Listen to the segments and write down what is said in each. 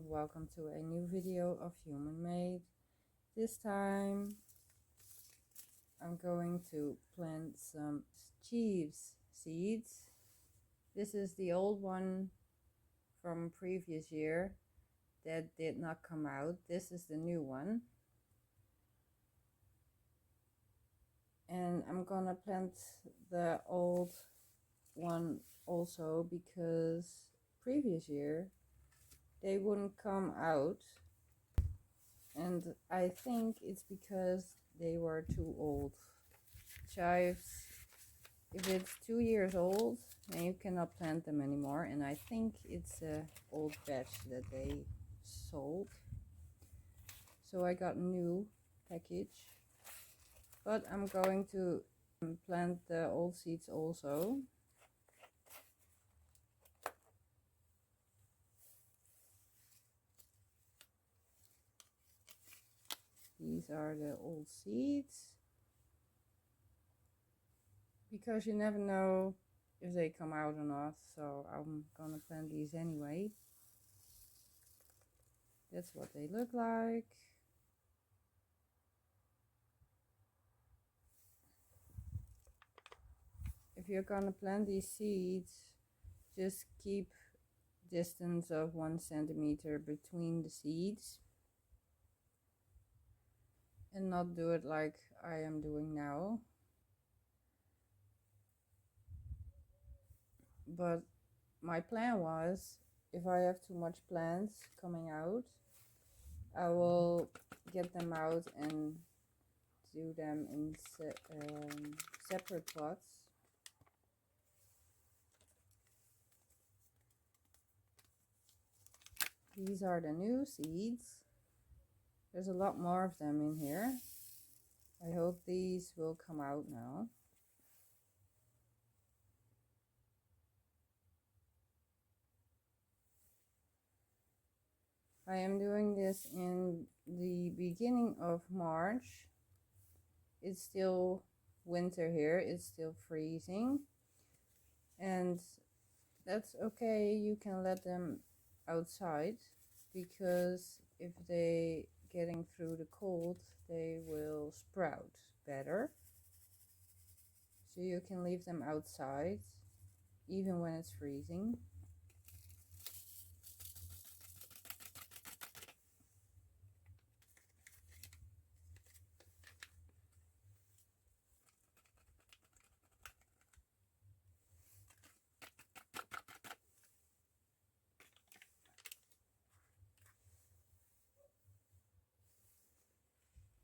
welcome to a new video of Human Made. This time I'm going to plant some chives seeds. This is the old one from previous year that did not come out. This is the new one. And I'm gonna plant the old one also because previous year they wouldn't come out, and I think it's because they were too old. Chives, if it's 2 years old, then you cannot plant them anymore, and I think it's a old batch that they sold. So I got a new package, but I'm going to plant the old seeds also. These are the old seeds, because you never know if they come out or not, so I'm gonna plant these anyway. That's what they look like. If you're gonna plant these seeds, just keep distance of 1 centimeter between the seeds and not do it like I am doing now. But my plan was, if I have too much plants coming out, I will get them out and do them in separate pots. These are the new seeds. There's a lot more of them in here. I hope these will come out now. I am doing this in the beginning of March. It's still winter here, it's still freezing, and that's okay. You can let them outside, because if they getting through the cold, they will sprout better. So you can leave them outside even when it's freezing.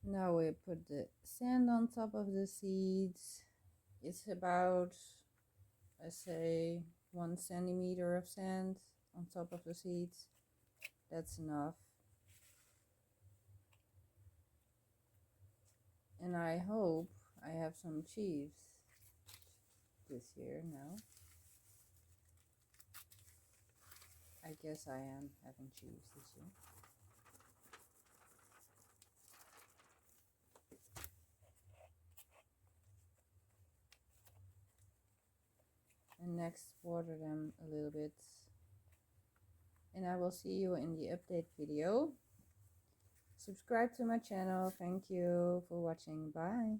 Now we put the sand on top of the seeds. It's about, I say, 1 centimeter of sand on top of the seeds. That's enough. And I hope I have some chives this year now. I guess I am having chives this year. And next, water them a little bit. And I will see you in the update video. Subscribe to my channel. Thank you for watching. Bye.